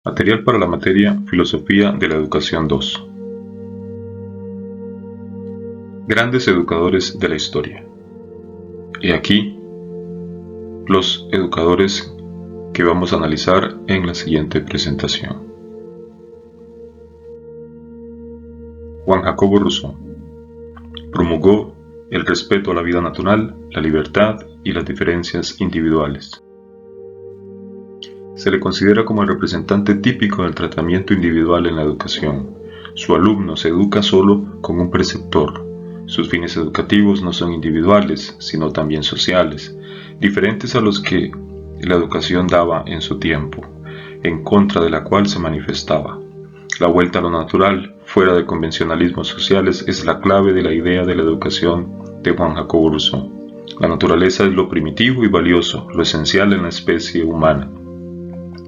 Material para la materia Filosofía de la Educación 2. Grandes educadores de la historia. He aquí los educadores que vamos a analizar en la siguiente presentación. Juan Jacobo Rousseau promulgó el respeto a la vida natural, la libertad y las diferencias individuales. Se le considera como el representante típico del tratamiento individual en la educación. Su alumno se educa solo con un preceptor. Sus fines educativos no son individuales, sino también sociales, diferentes a los que la educación daba en su tiempo, en contra de la cual se manifestaba. La vuelta a lo natural, fuera de convencionalismos sociales, es la clave de la idea de la educación de Juan Jacobo Rousseau. La naturaleza es lo primitivo y valioso, lo esencial en la especie humana.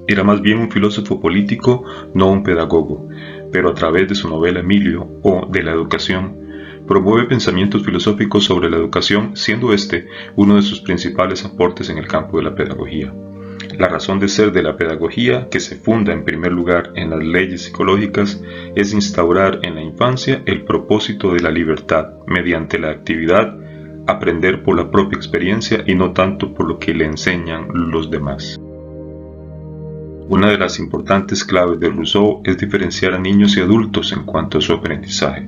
Era más bien un filósofo político, no un pedagogo, pero a través de su novela Emilio, o de la educación, promueve pensamientos filosóficos sobre la educación, siendo este uno de sus principales aportes en el campo de la pedagogía. La razón de ser de la pedagogía, que se funda en primer lugar en las leyes psicológicas, es instaurar en la infancia el propósito de la libertad, mediante la actividad, aprender por la propia experiencia y no tanto por lo que le enseñan los demás. Una de las importantes claves de Rousseau es diferenciar a niños y adultos en cuanto a su aprendizaje.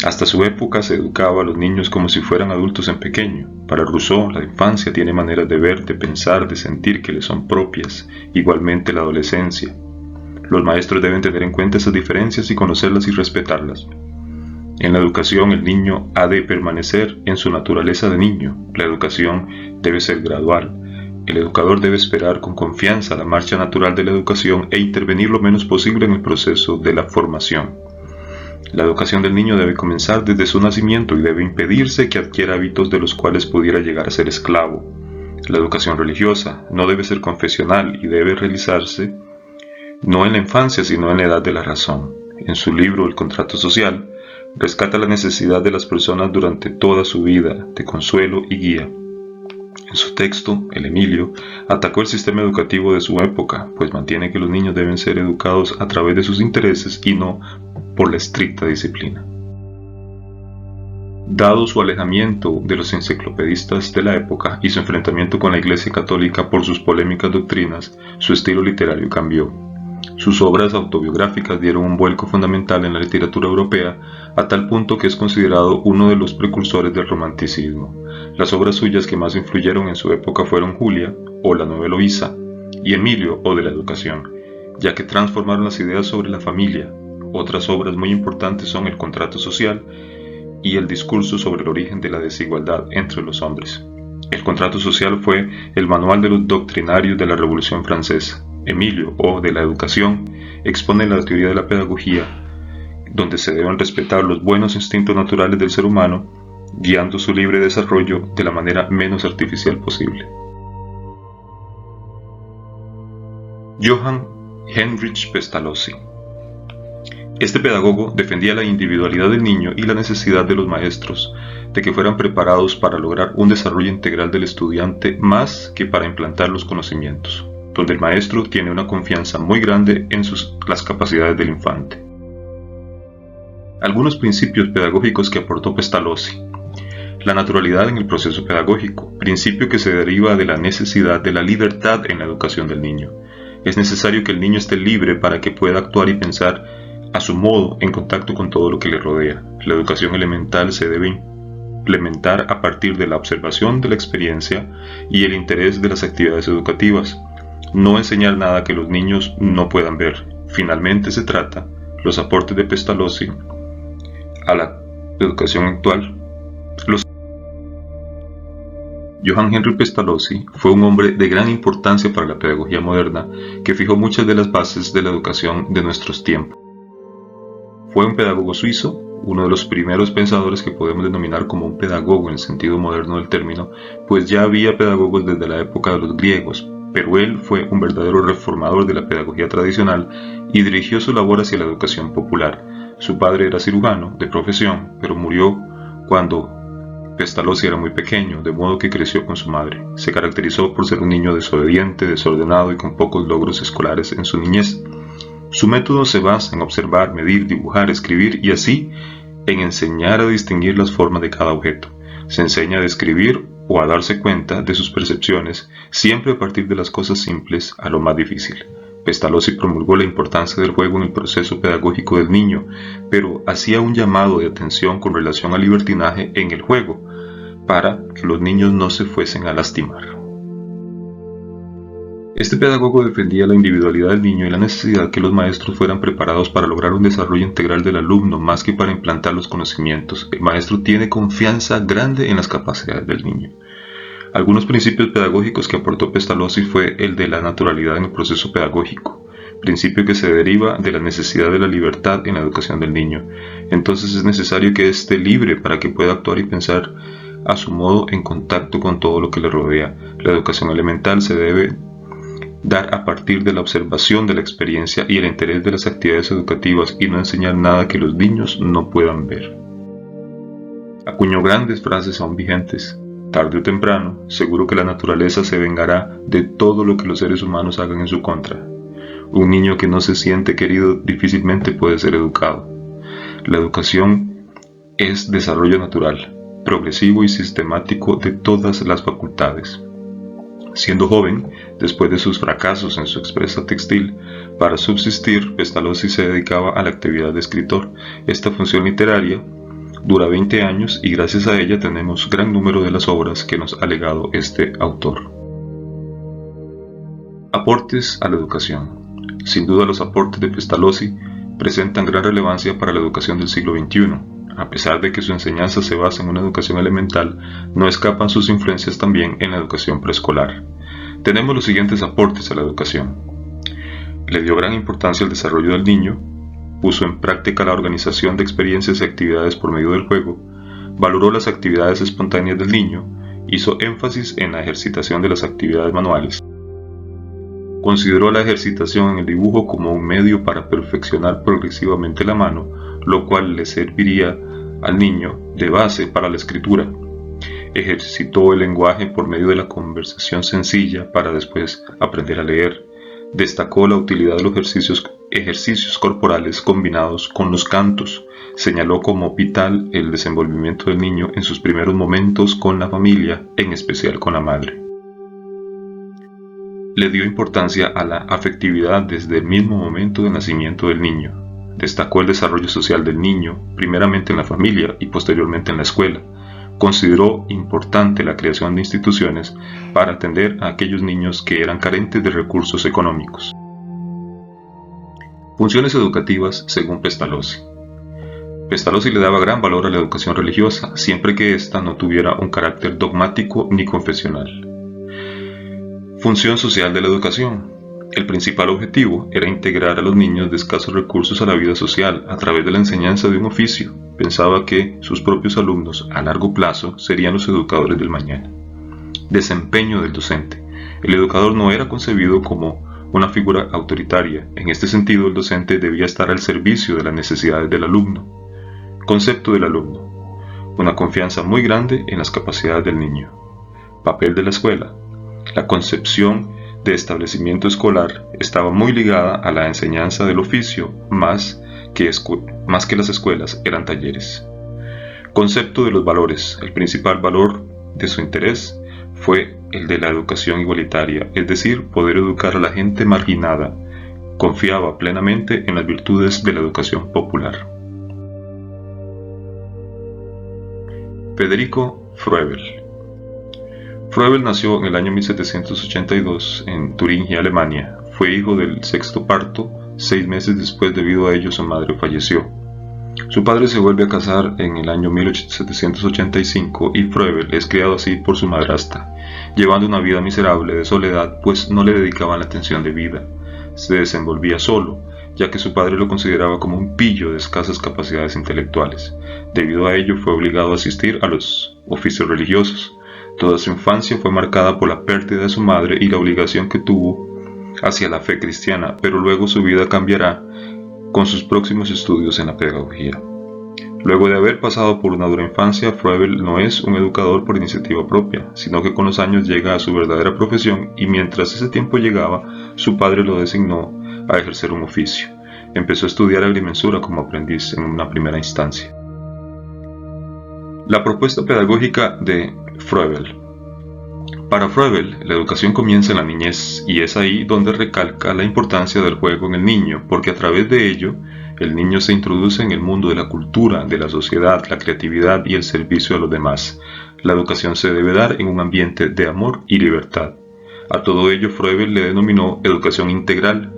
Hasta su época se educaba a los niños como si fueran adultos en pequeño. Para Rousseau, la infancia tiene maneras de ver, de pensar, de sentir que le son propias, igualmente la adolescencia. Los maestros deben tener en cuenta esas diferencias y conocerlas y respetarlas. En la educación, el niño ha de permanecer en su naturaleza de niño. La educación debe ser gradual. El educador debe esperar con confianza la marcha natural de la educación e intervenir lo menos posible en el proceso de la formación. La educación del niño debe comenzar desde su nacimiento y debe impedirse que adquiera hábitos de los cuales pudiera llegar a ser esclavo. La educación religiosa no debe ser confesional y debe realizarse no en la infancia sino en la edad de la razón. En su libro El contrato social, rescata la necesidad de las personas durante toda su vida de consuelo y guía. En su texto, el Emilio atacó el sistema educativo de su época, pues mantiene que los niños deben ser educados a través de sus intereses y no por la estricta disciplina. Dado su alejamiento de los enciclopedistas de la época y su enfrentamiento con la Iglesia Católica por sus polémicas doctrinas, su estilo literario cambió. Sus obras autobiográficas dieron un vuelco fundamental en la literatura europea, a tal punto que es considerado uno de los precursores del romanticismo. Las obras suyas que más influyeron en su época fueron Julia, o la Nueva Eloísa, y Emilio, o de la educación, ya que transformaron las ideas sobre la familia. Otras obras muy importantes son El contrato social y El discurso sobre el origen de la desigualdad entre los hombres. El contrato social fue el manual de los doctrinarios de la Revolución Francesa. Emilio, o de la educación, expone la teoría de la pedagogía, donde se deben respetar los buenos instintos naturales del ser humano, guiando su libre desarrollo de la manera menos artificial posible. Johann Heinrich Pestalozzi. Este pedagogo defendía la individualidad del niño y la necesidad de los maestros de que fueran preparados para lograr un desarrollo integral del estudiante más que para implantar los conocimientos, donde el maestro tiene una confianza muy grande en las capacidades del infante. Algunos principios pedagógicos que aportó Pestalozzi. La naturalidad en el proceso pedagógico, principio que se deriva de la necesidad de la libertad en la educación del niño. Es necesario que el niño esté libre para que pueda actuar y pensar a su modo en contacto con todo lo que le rodea. La educación elemental se debe implementar a partir de la observación de la experiencia y el interés de las actividades educativas. No enseñar nada que los niños no puedan ver. Finalmente se trata los aportes de Pestalozzi a la educación actual. Johann Henry Pestalozzi fue un hombre de gran importancia para la pedagogía moderna que fijó muchas de las bases de la educación de nuestros tiempos. Fue un pedagogo suizo, uno de los primeros pensadores que podemos denominar como un pedagogo en el sentido moderno del término, pues ya había pedagogos desde la época de los griegos, pero él fue un verdadero reformador de la pedagogía tradicional y dirigió su labor hacia la educación popular. Su padre era cirujano de profesión, pero murió cuando Pestalozzi era muy pequeño, de modo que creció con su madre. Se caracterizó por ser un niño desobediente, desordenado y con pocos logros escolares en su niñez. Su método se basa en observar, medir, dibujar, escribir y así en enseñar a distinguir las formas de cada objeto. Se enseña a describir o a darse cuenta de sus percepciones, siempre a partir de las cosas simples a lo más difícil. Pestalozzi promulgó la importancia del juego en el proceso pedagógico del niño, pero hacía un llamado de atención con relación al libertinaje en el juego, para que los niños no se fuesen a lastimar. Este pedagogo defendía la individualidad del niño y la necesidad que los maestros fueran preparados para lograr un desarrollo integral del alumno más que para implantar los conocimientos. El maestro tiene confianza grande en las capacidades del niño. Algunos principios pedagógicos que aportó Pestalozzi fue el de la naturalidad en el proceso pedagógico, principio que se deriva de la necesidad de la libertad en la educación del niño. Entonces es necesario que esté libre para que pueda actuar y pensar a su modo en contacto con todo lo que le rodea. La educación elemental se debe dar a partir de la observación de la experiencia y el interés de las actividades educativas y no enseñar nada que los niños no puedan ver. Acuñó grandes frases aún vigentes. Tarde o temprano, seguro que la naturaleza se vengará de todo lo que los seres humanos hagan en su contra. Un niño que no se siente querido difícilmente puede ser educado. La educación es desarrollo natural, progresivo y sistemático de todas las facultades. Siendo joven, después de sus fracasos en su empresa textil, para subsistir, Pestalozzi se dedicaba a la actividad de escritor. Esta función literaria dura 20 años y gracias a ella tenemos gran número de las obras que nos ha legado este autor. Aportes a la educación. Sin duda los aportes de Pestalozzi presentan gran relevancia para la educación del siglo XXI. A pesar de que su enseñanza se basa en una educación elemental, no escapan sus influencias también en la educación preescolar. Tenemos los siguientes aportes a la educación. Le dio gran importancia al desarrollo del niño, puso en práctica la organización de experiencias y actividades por medio del juego, valoró las actividades espontáneas del niño, hizo énfasis en la ejercitación de las actividades manuales, consideró la ejercitación en el dibujo como un medio para perfeccionar progresivamente la mano, lo cual le serviría al niño de base para la escritura. Ejercitó el lenguaje por medio de la conversación sencilla para después aprender a leer. Destacó la utilidad de los ejercicios corporales combinados con los cantos. Señaló como vital el desenvolvimiento del niño en sus primeros momentos con la familia, en especial con la madre. Le dio importancia a la afectividad desde el mismo momento de nacimiento del niño. Destacó el desarrollo social del niño, primeramente en la familia y posteriormente en la escuela. Consideró importante la creación de instituciones para atender a aquellos niños que eran carentes de recursos económicos. Funciones educativas según Pestalozzi. Pestalozzi le daba gran valor a la educación religiosa, siempre que ésta no tuviera un carácter dogmático ni confesional. Función social de la educación. El principal objetivo era integrar a los niños de escasos recursos a la vida social a través de la enseñanza de un oficio. Pensaba que sus propios alumnos a largo plazo serían los educadores del mañana. Desempeño del docente. El educador no era concebido como una figura autoritaria. En este sentido, el docente debía estar al servicio de las necesidades del alumno. Concepto del alumno. Una confianza muy grande en las capacidades del niño. Papel de la escuela. La concepción de establecimiento escolar estaba muy ligada a la enseñanza del oficio, más que las escuelas eran talleres. Concepto de los valores. El principal valor de su interés fue el de la educación igualitaria, es decir, poder educar a la gente marginada. Confiaba plenamente en las virtudes de la educación popular. Federico Froebel. Froebel nació en el año 1782 en Turingia, Alemania. Fue hijo del sexto parto. 6 meses después, debido a ello, su madre falleció. Su padre se vuelve a casar en el año 1785 y Froebel es criado así por su madrastra, llevando una vida miserable de soledad, pues no le dedicaban la atención debida. Se desenvolvía solo, ya que su padre lo consideraba como un pillo de escasas capacidades intelectuales. Debido a ello, fue obligado a asistir a los oficios religiosos. Toda su infancia fue marcada por la pérdida de su madre y la obligación que tuvo hacia la fe cristiana, pero luego su vida cambiará con sus próximos estudios en la pedagogía. Luego de haber pasado por una dura infancia, Froebel no es un educador por iniciativa propia, sino que con los años llega a su verdadera profesión y mientras ese tiempo llegaba, su padre lo designó a ejercer un oficio. empezó a estudiar agrimensura como aprendiz en una primera instancia. La propuesta pedagógica de Froebel. Para Froebel, la educación comienza en la niñez y es ahí donde recalca la importancia del juego en el niño, porque a través de ello, el niño se introduce en el mundo de la cultura, de la sociedad, la creatividad y el servicio a los demás. La educación se debe dar en un ambiente de amor y libertad. A todo ello Froebel le denominó educación integral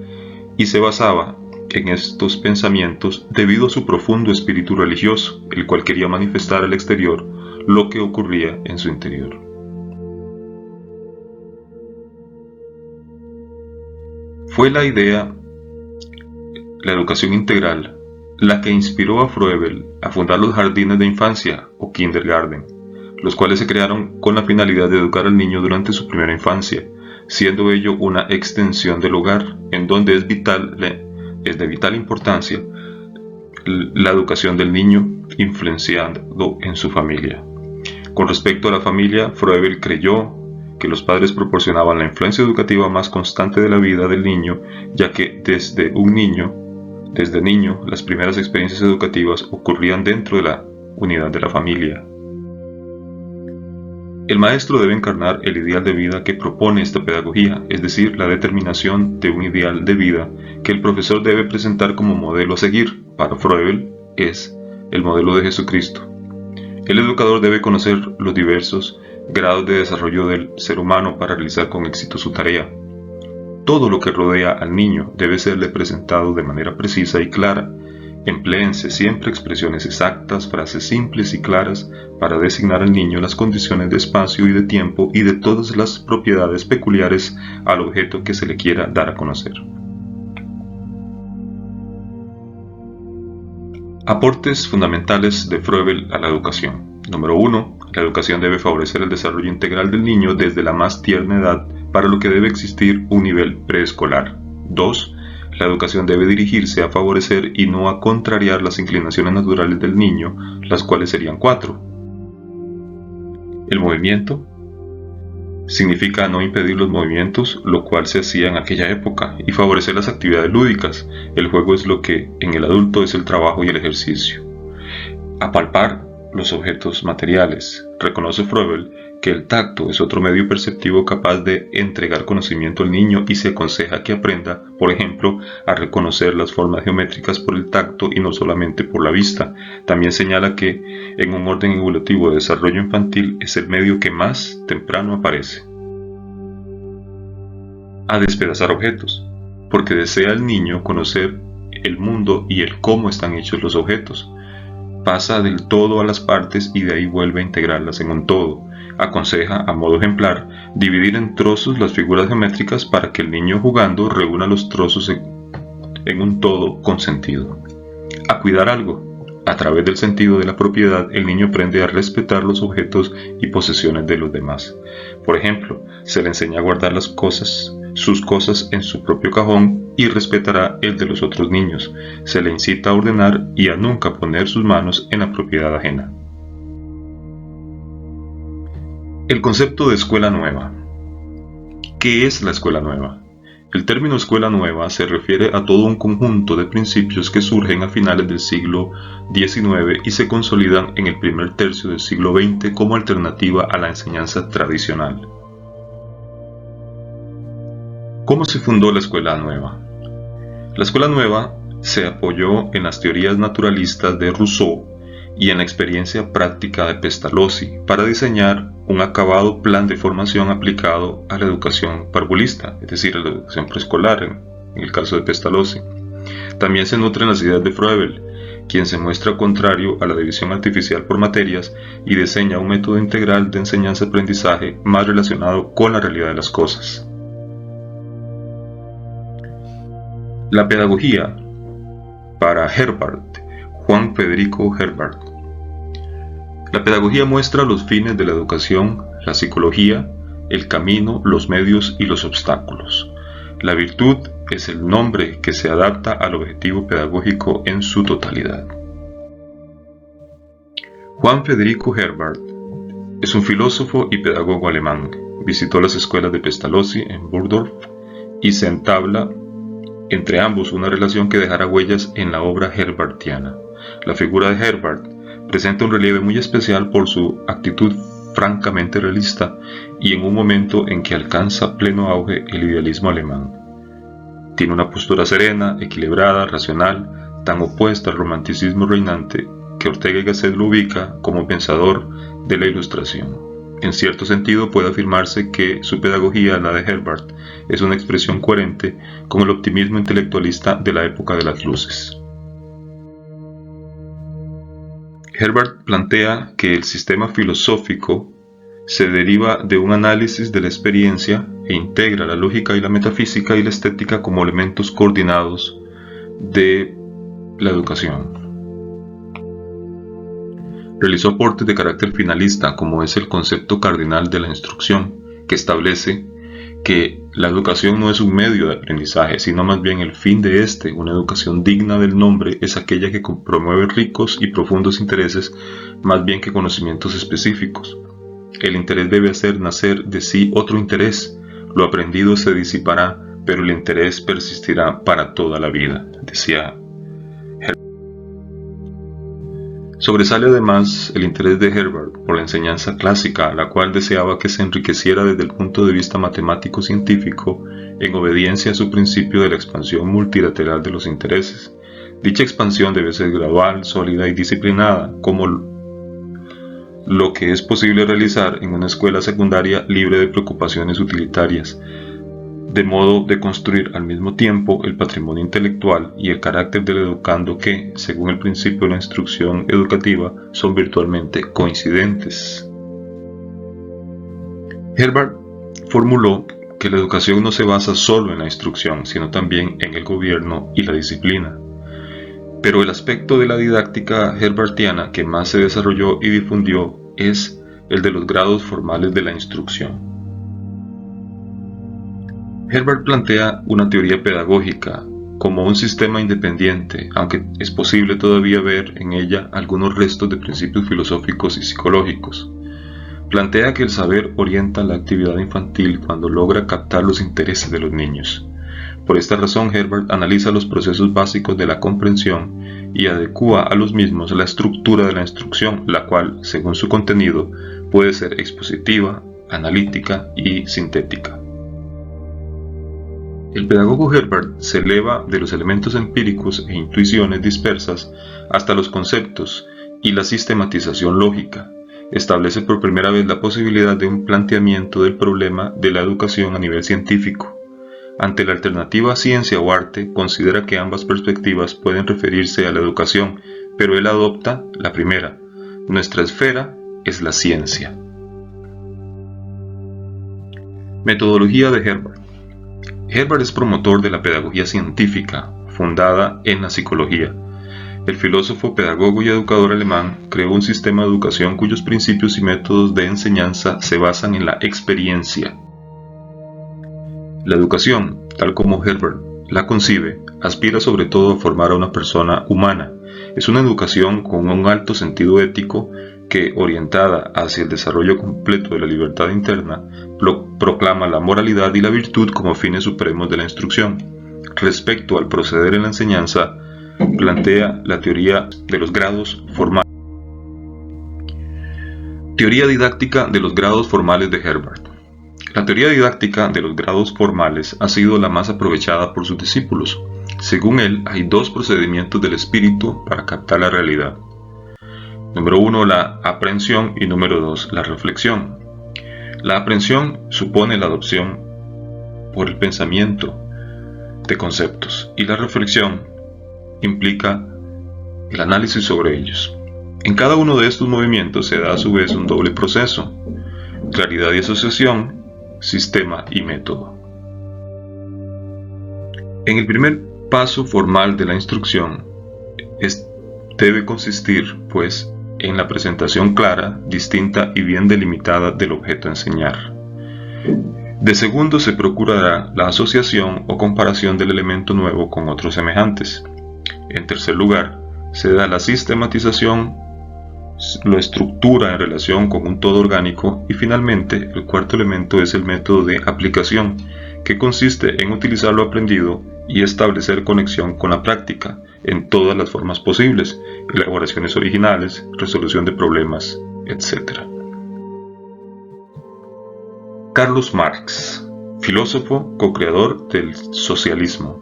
y se basaba en estos pensamientos debido a su profundo espíritu religioso, el cual quería manifestar al exterior lo que ocurría en su interior. Fue la idea, la educación integral, la que inspiró a Froebel a fundar los jardines de infancia o kindergarten, los cuales se crearon con la finalidad de educar al niño durante su primera infancia, siendo ello una extensión del hogar, en donde es de vital importancia la educación del niño, influenciando en su familia. Con respecto a la familia, Froebel creyó que los padres proporcionaban la influencia educativa más constante de la vida del niño, ya que desde niño, las primeras experiencias educativas ocurrían dentro de la unidad de la familia. El maestro debe encarnar el ideal de vida que propone esta pedagogía, es decir, la determinación de un ideal de vida que el profesor debe presentar como modelo a seguir. Para Froebel es el modelo de Jesucristo. El educador debe conocer los diversos grados de desarrollo del ser humano para realizar con éxito su tarea. Todo lo que rodea al niño debe serle presentado de manera precisa y clara. Empléense siempre expresiones exactas, frases simples y claras para designar al niño las condiciones de espacio y de tiempo y de todas las propiedades peculiares al objeto que se le quiera dar a conocer. Aportes fundamentales de Froebel a la educación. Número 1. La educación debe favorecer el desarrollo integral del niño desde la más tierna edad, para lo que debe existir un nivel preescolar. 2. La educación debe dirigirse a favorecer y no a contrariar las inclinaciones naturales del niño, las cuales serían 4. El movimiento significa no impedir los movimientos, lo cual se hacía en aquella época, y favorecer las actividades lúdicas. El juego es lo que en el adulto es el trabajo y el ejercicio. Apalpar los objetos materiales. Reconoce Froebel que el tacto es otro medio perceptivo capaz de entregar conocimiento al niño y se aconseja que aprenda, por ejemplo, a reconocer las formas geométricas por el tacto y no solamente por la vista. También señala que en un orden evolutivo de desarrollo infantil es el medio que más temprano aparece. A despedazar objetos, porque desea el niño conocer el mundo y el cómo están hechos los objetos. Pasa del todo a las partes y de ahí vuelve a integrarlas en un todo. Aconseja, a modo ejemplar, dividir en trozos las figuras geométricas para que el niño jugando reúna los trozos en un todo con sentido. A cuidar algo. A través del sentido de la propiedad, el niño aprende a respetar los objetos y posesiones de los demás. Por ejemplo, se le enseña a guardar sus cosas en su propio cajón y respetará el de los otros niños. Se le incita a ordenar y a nunca poner sus manos en la propiedad ajena. El concepto de escuela nueva. ¿Qué es la escuela nueva? El término escuela nueva se refiere a todo un conjunto de principios que surgen a finales del siglo XIX y se consolidan en el primer tercio del siglo XX como alternativa a la enseñanza tradicional. ¿Cómo se fundó la escuela nueva? La escuela nueva se apoyó en las teorías naturalistas de Rousseau y en la experiencia práctica de Pestalozzi para diseñar un acabado plan de formación aplicado a la educación parvulista, es decir, a la educación preescolar en el caso de Pestalozzi. También se nutren las ideas de Froebel, quien se muestra contrario a la división artificial por materias y diseña un método integral de enseñanza-aprendizaje más relacionado con la realidad de las cosas. La pedagogía para Herbart, Juan Federico Herbart. La pedagogía muestra los fines de la educación, la psicología, el camino, los medios y los obstáculos. La virtud es el nombre que se adapta al objetivo pedagógico en su totalidad. Juan Federico Herbart es un filósofo y pedagogo alemán. Visitó las escuelas de Pestalozzi en Burgdorf y se entabla entre ambos una relación que dejará huellas en la obra herbartiana. La figura de Herbart presenta un relieve muy especial por su actitud francamente realista y en un momento en que alcanza pleno auge el idealismo alemán. Tiene una postura serena, equilibrada, racional, tan opuesta al romanticismo reinante que Ortega y Gasset lo ubica como pensador de la Ilustración. En cierto sentido puede afirmarse que su pedagogía, la de Herbart, es una expresión coherente con el optimismo intelectualista de la época de las luces. Herbart plantea que el sistema filosófico se deriva de un análisis de la experiencia e integra la lógica y la metafísica y la estética como elementos coordinados de la educación. Realizó aportes de carácter finalista, como es el concepto cardinal de la instrucción, que establece que la educación no es un medio de aprendizaje, sino más bien el fin de este. Una educación digna del nombre es aquella que promueve ricos y profundos intereses más bien que conocimientos específicos. El interés debe hacer nacer de sí otro interés. Lo aprendido se disipará, pero el interés persistirá para toda la vida, decía Herbart. Sobresale además el interés de Herbart por la enseñanza clásica, la cual deseaba que se enriqueciera desde el punto de vista matemático-científico en obediencia a su principio de la expansión multilateral de los intereses. Dicha expansión debe ser gradual, sólida y disciplinada, como lo que es posible realizar en una escuela secundaria libre de preocupaciones utilitarias, de modo de construir al mismo tiempo el patrimonio intelectual y el carácter del educando que, según el principio de la instrucción educativa, son virtualmente coincidentes. Herbart formuló que la educación no se basa solo en la instrucción, sino también en el gobierno y la disciplina. Pero el aspecto de la didáctica herbartiana que más se desarrolló y difundió es el de los grados formales de la instrucción. Herbart plantea una teoría pedagógica como un sistema independiente, aunque es posible todavía ver en ella algunos restos de principios filosóficos y psicológicos. Plantea que el saber orienta la actividad infantil cuando logra captar los intereses de los niños. Por esta razón, Herbart analiza los procesos básicos de la comprensión y adecúa a los mismos la estructura de la instrucción, la cual, según su contenido, puede ser expositiva, analítica y sintética. El pedagogo Herbart se eleva de los elementos empíricos e intuiciones dispersas hasta los conceptos y la sistematización lógica. Establece por primera vez la posibilidad de un planteamiento del problema de la educación a nivel científico. Ante la alternativa ciencia o arte, considera que ambas perspectivas pueden referirse a la educación, pero él adopta la primera. Nuestra esfera es la ciencia. Metodología de Herbart. Herbart es promotor de la pedagogía científica, fundada en la psicología. El filósofo, pedagogo y educador alemán creó un sistema de educación cuyos principios y métodos de enseñanza se basan en la experiencia. La educación, tal como Herbart la concibe, aspira sobre todo a formar a una persona humana. Es una educación con un alto sentido ético que, orientada hacia el desarrollo completo de la libertad interna, proclama la moralidad y la virtud como fines supremos de la instrucción. Respecto al proceder en la enseñanza, plantea la teoría de los grados formales. Teoría didáctica de los grados formales de Herbart. La teoría didáctica de los grados formales ha sido la más aprovechada por sus discípulos. Según él, hay dos procedimientos del espíritu para captar la realidad. Número 1, la aprehensión, y número 2, la reflexión. La aprehensión supone la adopción por el pensamiento de conceptos, y la reflexión implica el análisis sobre ellos. En cada uno de estos movimientos se da a su vez un doble proceso: claridad y asociación, sistema y método. En el primer paso formal de la instrucción debe consistir, pues, en la presentación clara, distinta y bien delimitada del objeto a enseñar. De segundo se procurará la asociación o comparación del elemento nuevo con otros semejantes. En tercer lugar, se da la sistematización, lo estructura en relación con un todo orgánico, y finalmente el cuarto elemento es el método de aplicación, que consiste en utilizar lo aprendido y establecer conexión con la práctica en todas las formas posibles, elaboraciones originales, resolución de problemas, etc. Carlos Marx, filósofo, co-creador del socialismo.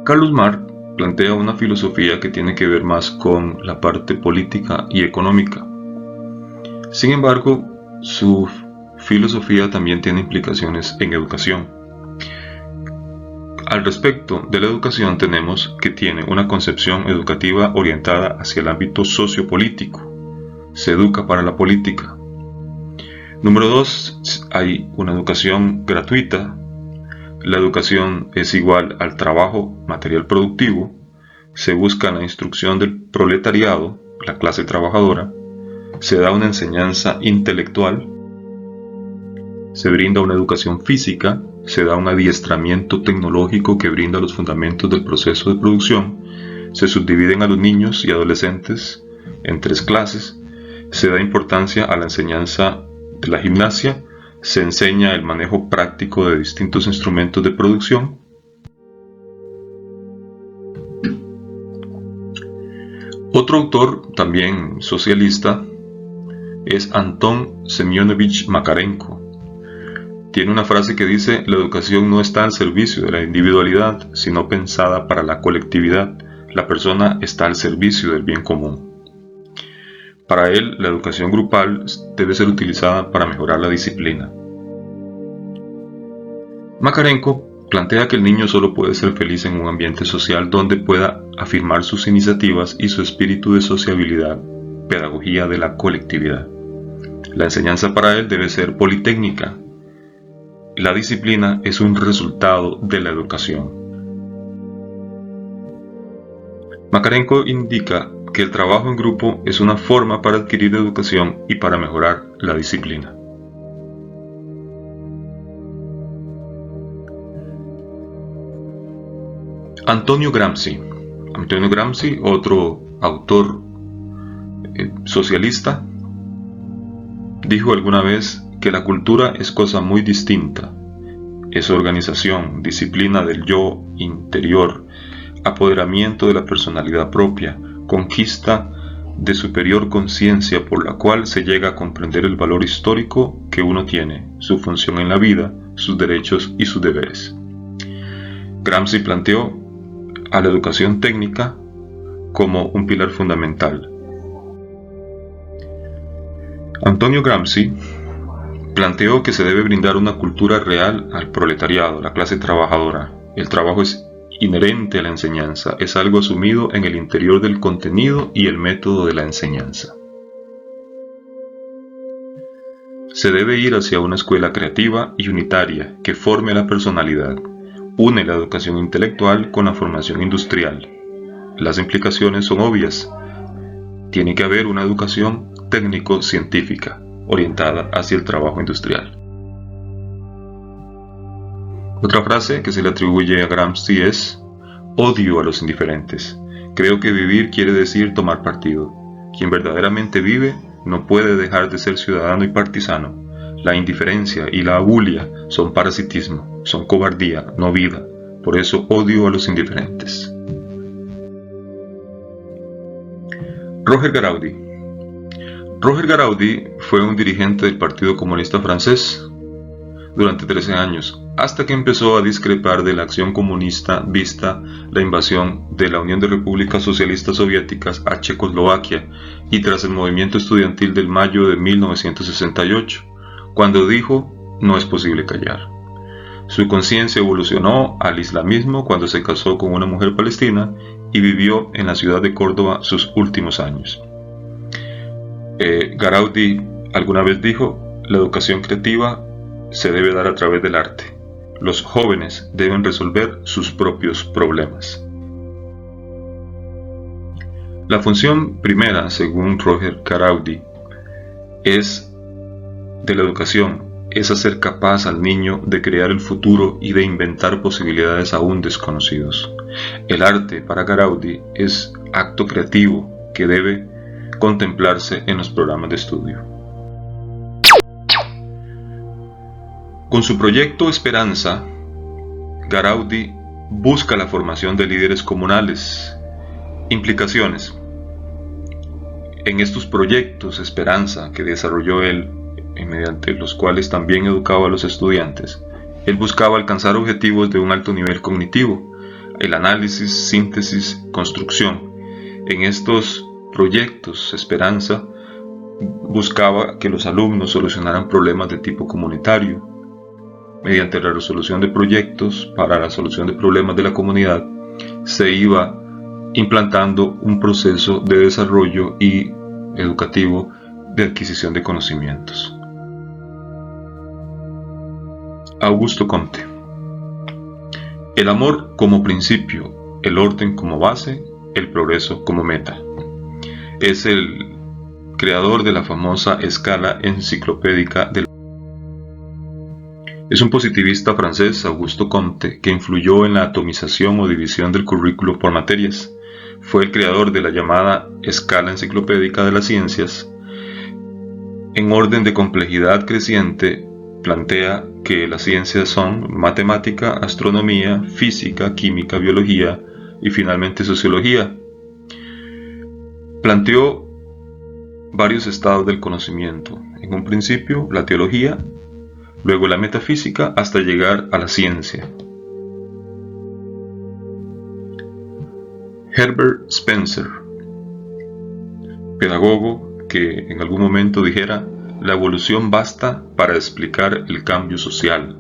Carlos Marx plantea una filosofía que tiene que ver más con la parte política y económica. Sin embargo, su filosofía también tiene implicaciones en educación. Al respecto de la educación tenemos que tiene una concepción educativa orientada hacia el ámbito sociopolítico. Se educa para la política. Número 2, hay una educación gratuita. La educación es igual al trabajo material productivo. Se busca la instrucción del proletariado, la clase trabajadora. Se da una enseñanza intelectual. Se brinda una educación física. Se da un adiestramiento tecnológico que brinda los fundamentos del proceso de producción. Se subdividen a los niños y adolescentes en 3 clases. Se da importancia a la enseñanza de la gimnasia. Se enseña el manejo práctico de distintos instrumentos de producción. Otro autor, también socialista, es Anton Semyonovich Makarenko. Tiene una frase que dice: la educación no está al servicio de la individualidad, sino pensada para la colectividad. La persona está al servicio del bien común. Para él, la educación grupal debe ser utilizada para mejorar la disciplina. Makarenko plantea que el niño solo puede ser feliz en un ambiente social donde pueda afirmar sus iniciativas y su espíritu de sociabilidad, pedagogía de la colectividad. La enseñanza para él debe ser politécnica. La disciplina es un resultado de la educación. Makarenko indica que el trabajo en grupo es una forma para adquirir educación y para mejorar la disciplina. Antonio Gramsci. Antonio Gramsci, otro autor socialista, dijo alguna vez que la cultura es cosa muy distinta. Es organización, disciplina del yo interior, apoderamiento de la personalidad propia, conquista de superior conciencia por la cual se llega a comprender el valor histórico que uno tiene, su función en la vida, sus derechos y sus deberes. Gramsci planteó a la educación técnica como un pilar fundamental. Antonio Gramsci planteó que se debe brindar una cultura real al proletariado, la clase trabajadora. El trabajo es inherente a la enseñanza, es algo asumido en el interior del contenido y el método de la enseñanza. Se debe ir hacia una escuela creativa y unitaria que forme la personalidad, une la educación intelectual con la formación industrial. Las implicaciones son obvias. Tiene que haber una educación técnico-científica orientada hacia el trabajo industrial. Otra frase que se le atribuye a Gramsci es: odio a los indiferentes. Creo que vivir quiere decir tomar partido. Quien verdaderamente vive no puede dejar de ser ciudadano y partisano. La indiferencia y la abulia son parasitismo, son cobardía, no vida. Por eso odio a los indiferentes. Roger Garaudy. Roger Garaudy fue un dirigente del Partido Comunista francés durante 13 años, hasta que empezó a discrepar de la acción comunista vista la invasión de la Unión de Repúblicas Socialistas Soviéticas a Checoslovaquia y tras el movimiento estudiantil del mayo de 1968, cuando dijo: no es posible callar. Su conciencia evolucionó al islamismo cuando se casó con una mujer palestina y vivió en la ciudad de Córdoba sus últimos años. Garaudy alguna vez dijo: la educación creativa se debe dar a través del arte. Los jóvenes deben resolver sus propios problemas. La función primera, según Roger Garaudy, de la educación es hacer capaz al niño de crear el futuro y de inventar posibilidades aún desconocidos. El arte, para Garaudy, es acto creativo que debe contemplarse en los programas de estudio. Con su proyecto Esperanza, Garaudi busca la formación de líderes comunales. Implicaciones. En estos proyectos Esperanza que desarrolló él, mediante los cuales también educaba a los estudiantes, él buscaba alcanzar objetivos de un alto nivel cognitivo, el análisis, síntesis, construcción. En estos proyectos Esperanza buscaba que los alumnos solucionaran problemas de tipo comunitario. Mediante la resolución de proyectos para la solución de problemas de la comunidad, se iba implantando un proceso de desarrollo y educativo de adquisición de conocimientos. Augusto Comte. El amor como principio, el orden como base, el progreso como meta. Es el creador de la famosa escala enciclopédica del... Es un positivista francés, Augusto Comte, que influyó en la atomización o división del currículo por materias. Fue el creador de la llamada escala enciclopédica de las ciencias. En orden de complejidad creciente, plantea que las ciencias son matemática, astronomía, física, química, biología y finalmente sociología. Planteó varios estados del conocimiento. En un principio, la teología, luego la metafísica, hasta llegar a la ciencia. Herbert Spencer, pedagogo que en algún momento dijera: la evolución basta para explicar el cambio social.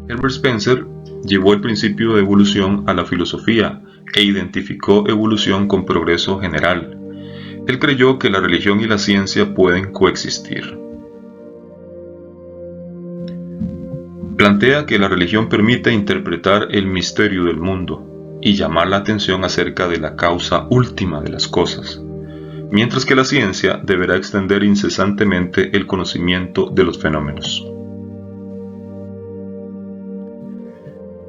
Herbert Spencer llevó el principio de evolución a la filosofía e identificó evolución con progreso general. Él creyó que la religión y la ciencia pueden coexistir. Plantea que la religión permite interpretar el misterio del mundo y llamar la atención acerca de la causa última de las cosas, mientras que la ciencia deberá extender incesantemente el conocimiento de los fenómenos.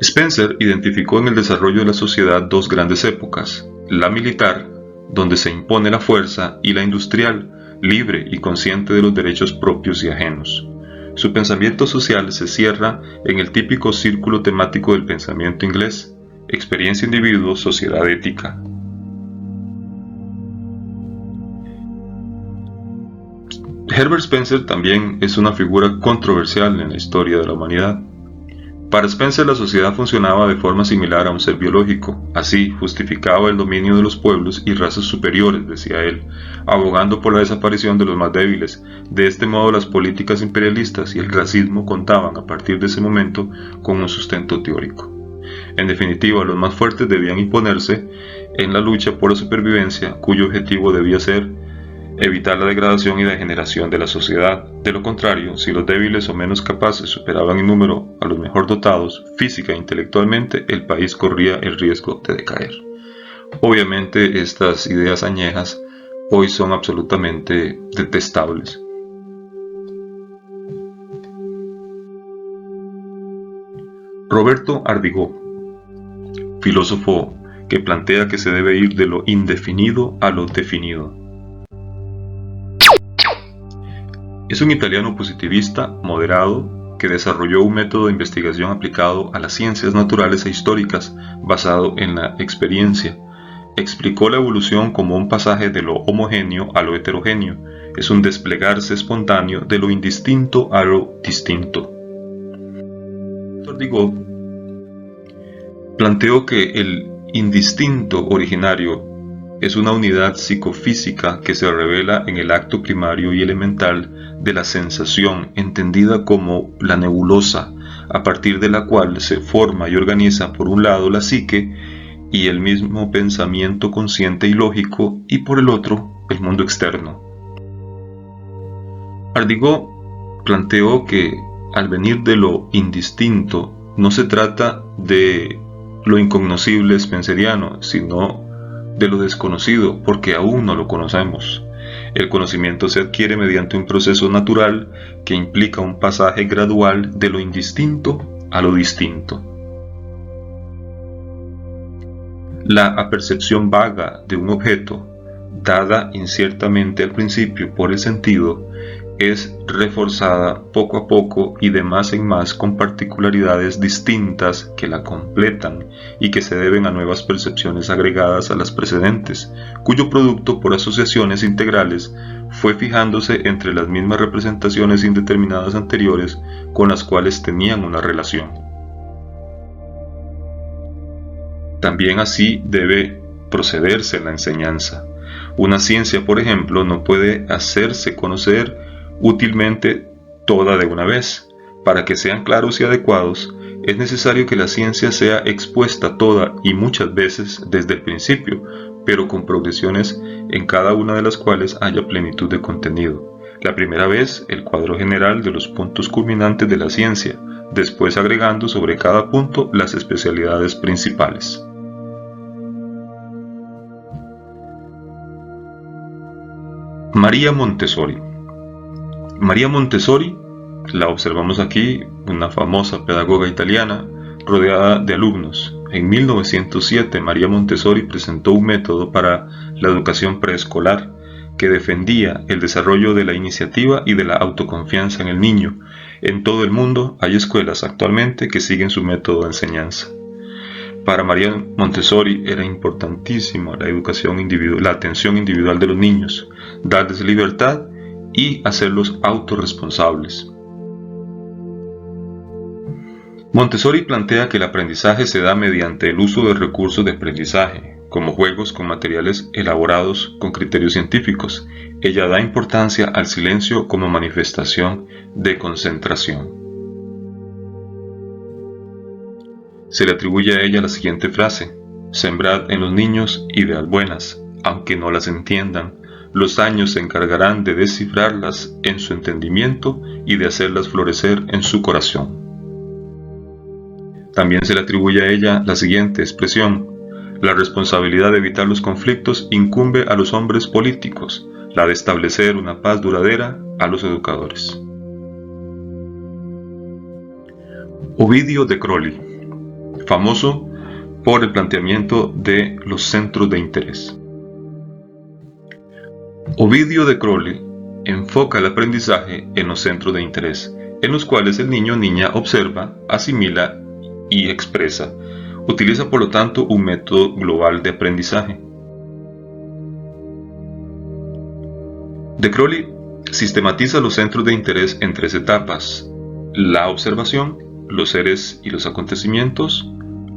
Spencer identificó en el desarrollo de la sociedad dos grandes épocas: la militar, donde se impone la fuerza, y la industrial, libre y consciente de los derechos propios y ajenos. Su pensamiento social se cierra en el típico círculo temático del pensamiento inglés: experiencia individuo, sociedad ética. Herbert Spencer también es una figura controversial en la historia de la humanidad. Para Spencer, la sociedad funcionaba de forma similar a un ser biológico. Así, justificaba el dominio de los pueblos y razas superiores, decía él, abogando por la desaparición de los más débiles. De este modo, las políticas imperialistas y el racismo contaban, a partir de ese momento, con un sustento teórico. En definitiva, los más fuertes debían imponerse en la lucha por la supervivencia, cuyo objetivo debía ser evitar la degradación y degeneración de la sociedad. De lo contrario, si los débiles o menos capaces superaban en número a los mejor dotados, física e intelectualmente, el país corría el riesgo de decaer. Obviamente, estas ideas añejas hoy son absolutamente detestables. Roberto Ardigó, filósofo que plantea que se debe ir de lo indefinido a lo definido. Es un italiano positivista moderado que desarrolló un método de investigación aplicado a las ciencias naturales e históricas basado en la experiencia. Explicó la evolución como un pasaje de lo homogéneo a lo heterogéneo. Es un desplegarse espontáneo de lo indistinto a lo distinto. Ardigó planteó que el indistinto originario es una unidad psicofísica que se revela en el acto primario y elemental de la sensación, entendida como la nebulosa, a partir de la cual se forma y organiza por un lado la psique y el mismo pensamiento consciente y lógico, y por el otro el mundo externo. Ardigó planteó que al venir de lo indistinto no se trata de lo incognoscible spenceriano, sino de lo desconocido, porque aún no lo conocemos. El conocimiento se adquiere mediante un proceso natural que implica un pasaje gradual de lo indistinto a lo distinto. La apercepción vaga de un objeto, dada inciertamente al principio por el sentido, es reforzada poco a poco y de más en más con particularidades distintas que la completan y que se deben a nuevas percepciones agregadas a las precedentes, cuyo producto por asociaciones integrales fue fijándose entre las mismas representaciones indeterminadas anteriores con las cuales tenían una relación. También así debe procederse en la enseñanza. Una ciencia, por ejemplo, no puede hacerse conocer útilmente toda de una vez. Para que sean claros y adecuados, es necesario que la ciencia sea expuesta toda y muchas veces desde el principio, pero con progresiones en cada una de las cuales haya plenitud de contenido. La primera vez, el cuadro general de los puntos culminantes de la ciencia, después agregando sobre cada punto las especialidades principales. María Montessori. María Montessori, la observamos aquí, una famosa pedagoga italiana, rodeada de alumnos. En 1907, María Montessori presentó un método para la educación preescolar que defendía el desarrollo de la iniciativa y de la autoconfianza en el niño. En todo el mundo hay escuelas actualmente que siguen su método de enseñanza. Para María Montessori era importantísima la educación individual, la atención individual de los niños, darles libertad y hacerlos autorresponsables. Montessori plantea que el aprendizaje se da mediante el uso de recursos de aprendizaje, como juegos con materiales elaborados con criterios científicos. Ella da importancia al silencio como manifestación de concentración. Se le atribuye a ella la siguiente frase: sembrad en los niños ideas buenas, aunque no las entiendan. Los años se encargarán de descifrarlas en su entendimiento y de hacerlas florecer en su corazón. También se le atribuye a ella la siguiente expresión: la responsabilidad de evitar los conflictos incumbe a los hombres políticos, la de establecer una paz duradera a los educadores. Ovidio de Crowley, famoso por el planteamiento de los centros de interés. Ovidio de Crowley enfoca el aprendizaje en los centros de interés, en los cuales el niño o niña observa, asimila y expresa. Utiliza por lo tanto un método global de aprendizaje. De Crowley sistematiza los centros de interés en 3 etapas: la observación, los seres y los acontecimientos,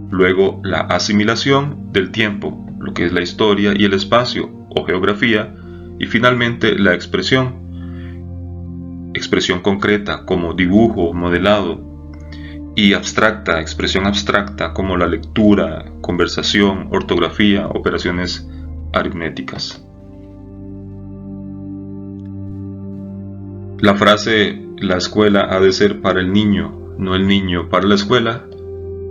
luego la asimilación del tiempo, lo que es la historia y el espacio o geografía, y finalmente la expresión concreta como dibujo, modelado, y abstracta, expresión abstracta como la lectura, conversación, ortografía, operaciones aritméticas. La frase "la escuela ha de ser para el niño, no el niño para la escuela"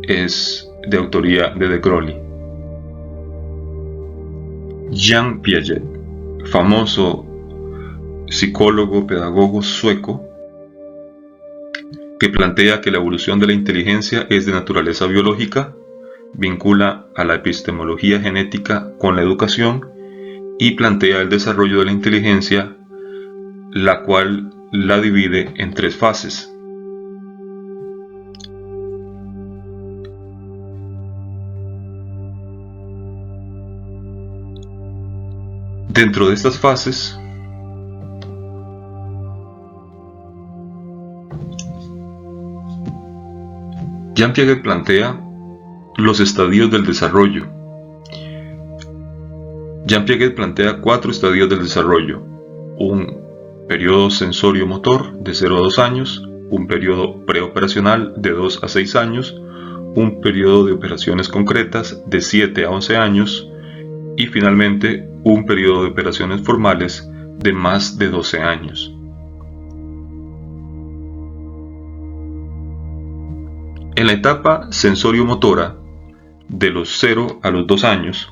es de autoría de Crowley. Jan Piaget, famoso psicólogo, pedagogo sueco, que plantea que la evolución de la inteligencia es de naturaleza biológica, vincula a la epistemología genética con la educación y plantea el desarrollo de la inteligencia, la cual la divide en 3 fases. Dentro de estas fases, Jan Piaget plantea los estadios del desarrollo. Jan Piaget plantea 4 estadios del desarrollo: un periodo sensorio-motor de 0 a 2 años, un periodo preoperacional de 2 a 6 años, un periodo de operaciones concretas de 7 a 11 años y finalmente un periodo de operaciones formales de más de 12 años. En la etapa sensorio-motora, de los 0 a los 2 años,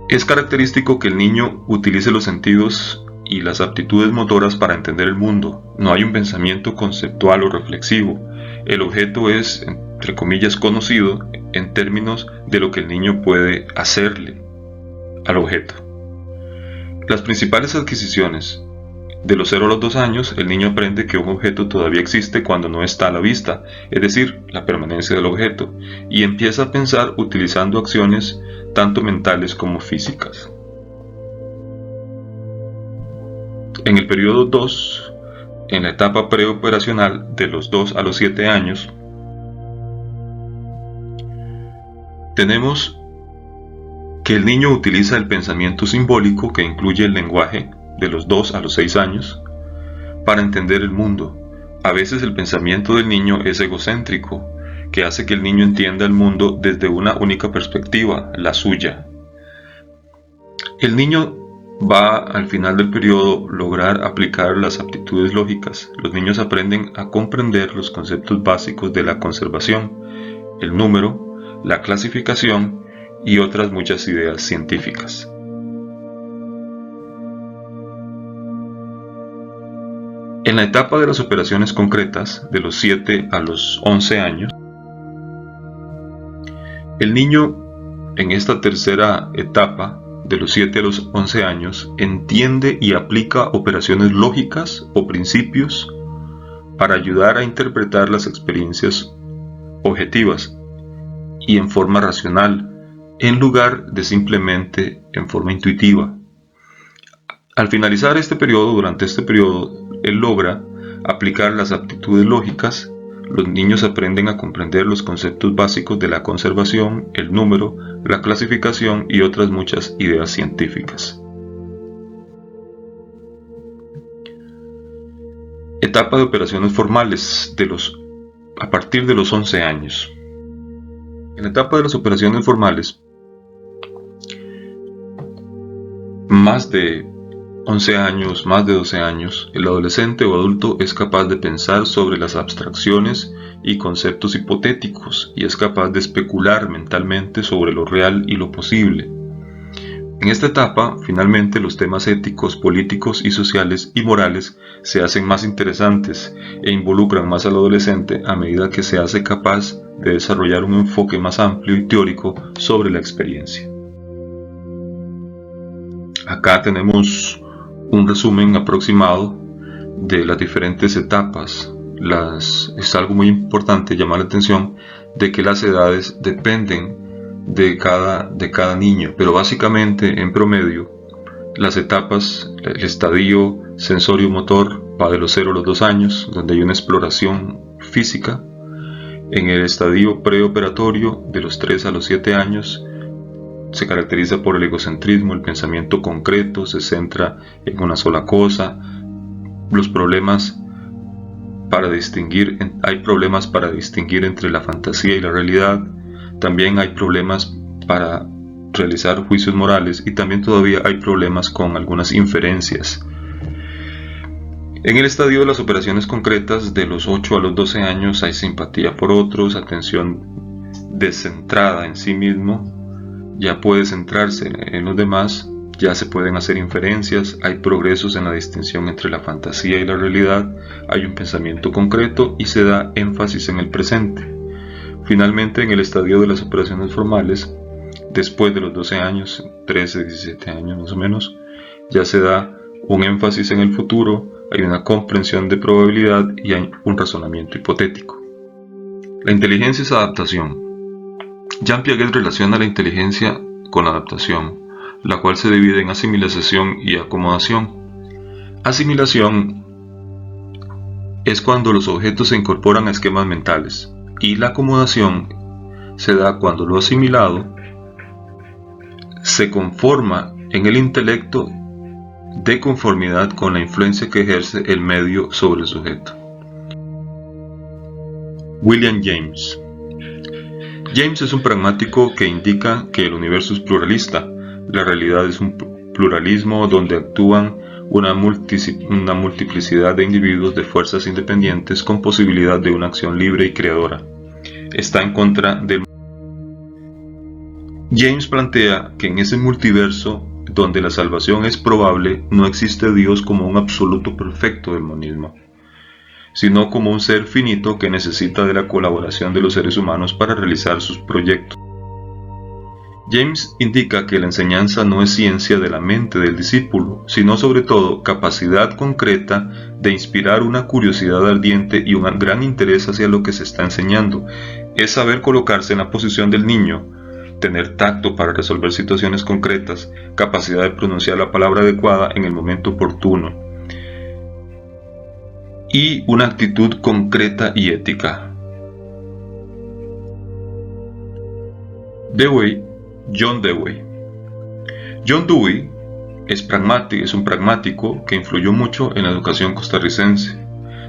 es característico que el niño utilice los sentidos y las aptitudes motoras para entender el mundo. No hay un pensamiento conceptual o reflexivo. El objeto es, entre comillas, conocido en términos de lo que el niño puede hacerle al objeto. Las principales adquisiciones. De los 0 a los 2 años, el niño aprende que un objeto todavía existe cuando no está a la vista, es decir, la permanencia del objeto, y empieza a pensar utilizando acciones tanto mentales como físicas. En el periodo 2, en la etapa preoperacional de los 2 a los 7 años, tenemos que el niño utiliza el pensamiento simbólico, que incluye el lenguaje, de los 2 a los 6 años, para entender el mundo. A veces el pensamiento del niño es egocéntrico, que hace que el niño entienda el mundo desde una única perspectiva, la suya. El niño va al final del periodo lograr aplicar las aptitudes lógicas. Los niños aprenden a comprender los conceptos básicos de la conservación, el número, la clasificación y otras muchas ideas científicas. En la etapa de las operaciones concretas, de los 7 a los 11 años, el niño en esta tercera etapa, de los 7 a los 11 años, entiende y aplica operaciones lógicas o principios para ayudar a interpretar las experiencias objetivas y en forma racional, en lugar de simplemente en forma intuitiva. Al finalizar durante este periodo, él logra aplicar las aptitudes lógicas. Los niños aprenden a comprender los conceptos básicos de la conservación, el número, la clasificación y otras muchas ideas científicas. Etapa de operaciones formales a partir de los 11 años. En la etapa de las operaciones formales, más de 11 años, más de 12 años, el adolescente o adulto es capaz de pensar sobre las abstracciones y conceptos hipotéticos y es capaz de especular mentalmente sobre lo real y lo posible. En esta etapa, finalmente, los temas éticos, políticos y sociales y morales se hacen más interesantes e involucran más al adolescente a medida que se hace capaz de desarrollar un enfoque más amplio y teórico sobre la experiencia. Acá tenemos un resumen aproximado de las diferentes etapas. Es algo muy importante llamar la atención de que las edades dependen de cada niño, pero básicamente en promedio las etapas, el estadio sensorio-motor va de los 0 a los 2 años, donde hay una exploración física. En el estadio preoperatorio de los 3 a los 7 años se caracteriza por el egocentrismo, el pensamiento concreto, se centra en una sola cosa. Hay problemas para distinguir entre la fantasía y la realidad. También hay problemas para realizar juicios morales y también todavía hay problemas con algunas inferencias. En el estadio de las operaciones concretas, de los 8 a los 12 años, hay simpatía por otros, atención descentrada en sí mismo. Ya puede centrarse en los demás, ya se pueden hacer inferencias, hay progresos en la distinción entre la fantasía y la realidad, hay un pensamiento concreto y se da énfasis en el presente. Finalmente, en el estadio de las operaciones formales, después de los 12 años, 13, 17 años más o menos, ya se da un énfasis en el futuro, hay una comprensión de probabilidad y hay un razonamiento hipotético. La inteligencia es adaptación. Jean Piaget relaciona la inteligencia con la adaptación, la cual se divide en asimilación y acomodación. Asimilación es cuando los objetos se incorporan a esquemas mentales, y la acomodación se da cuando lo asimilado se conforma en el intelecto de conformidad con la influencia que ejerce el medio sobre el sujeto. William James. James es un pragmático que indica que el universo es pluralista. La realidad es un pluralismo donde actúan una multiplicidad de individuos de fuerzas independientes con posibilidad de una acción libre y creadora. Está en contra del... James plantea que en ese multiverso, donde la salvación es probable, no existe Dios como un absoluto perfecto del monismo, sino como un ser finito que necesita de la colaboración de los seres humanos para realizar sus proyectos. James indica que la enseñanza no es ciencia de la mente del discípulo, sino sobre todo capacidad concreta de inspirar una curiosidad ardiente y un gran interés hacia lo que se está enseñando. Es saber colocarse en la posición del niño, tener tacto para resolver situaciones concretas, capacidad de pronunciar la palabra adecuada en el momento oportuno, y una actitud concreta y ética. John Dewey. John Dewey es un pragmático que influyó mucho en la educación costarricense.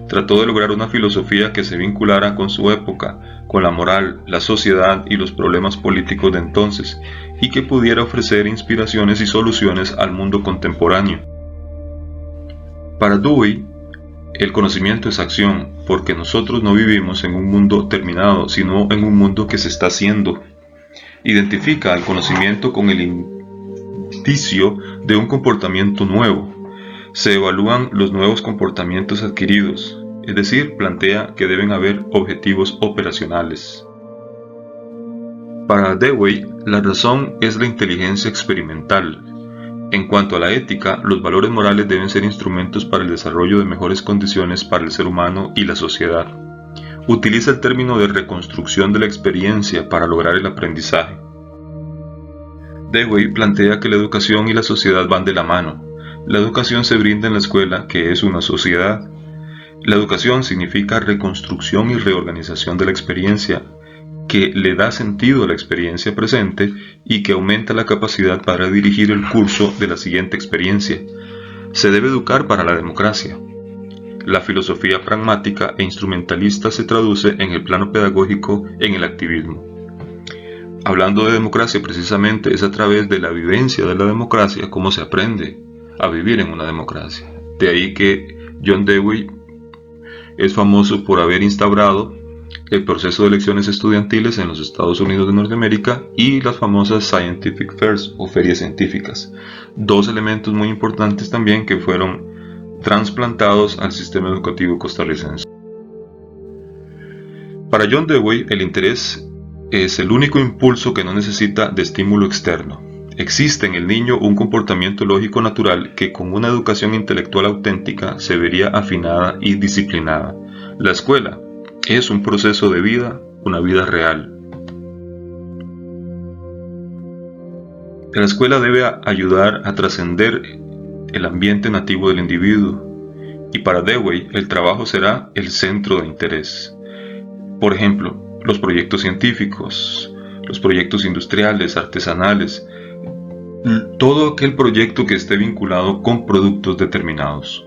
Trató de lograr una filosofía que se vinculara con su época, con la moral, la sociedad y los problemas políticos de entonces, y que pudiera ofrecer inspiraciones y soluciones al mundo contemporáneo. Para Dewey, el conocimiento es acción, porque nosotros no vivimos en un mundo terminado, sino en un mundo que se está haciendo. Identifica el conocimiento con el indicio de un comportamiento nuevo. Se evalúan los nuevos comportamientos adquiridos, es decir, plantea que deben haber objetivos operacionales. Para Dewey, la razón es la inteligencia experimental. En cuanto a la ética, los valores morales deben ser instrumentos para el desarrollo de mejores condiciones para el ser humano y la sociedad. Utiliza el término de reconstrucción de la experiencia para lograr el aprendizaje. Dewey plantea que la educación y la sociedad van de la mano. La educación se brinda en la escuela, que es una sociedad. La educación significa reconstrucción y reorganización de la experiencia, que le da sentido a la experiencia presente y que aumenta la capacidad para dirigir el curso de la siguiente experiencia. Se debe educar para la democracia. La filosofía pragmática e instrumentalista se traduce en el plano pedagógico en el activismo. Hablando de democracia, precisamente es a través de la vivencia de la democracia como se aprende a vivir en una democracia. De ahí que John Dewey es famoso por haber instaurado el proceso de elecciones estudiantiles en los Estados Unidos de Norteamérica y las famosas Scientific Fairs o ferias científicas. Dos elementos muy importantes también que fueron trasplantados al sistema educativo costarricense. Para John Dewey, el interés es el único impulso que no necesita de estímulo externo. Existe en el niño un comportamiento lógico natural que con una educación intelectual auténtica se vería afinada y disciplinada. La escuela es un proceso de vida, una vida real. La escuela debe ayudar a trascender el ambiente nativo del individuo, y para Dewey el trabajo será el centro de interés. Por ejemplo, los proyectos científicos, los proyectos industriales, artesanales, todo aquel proyecto que esté vinculado con productos determinados.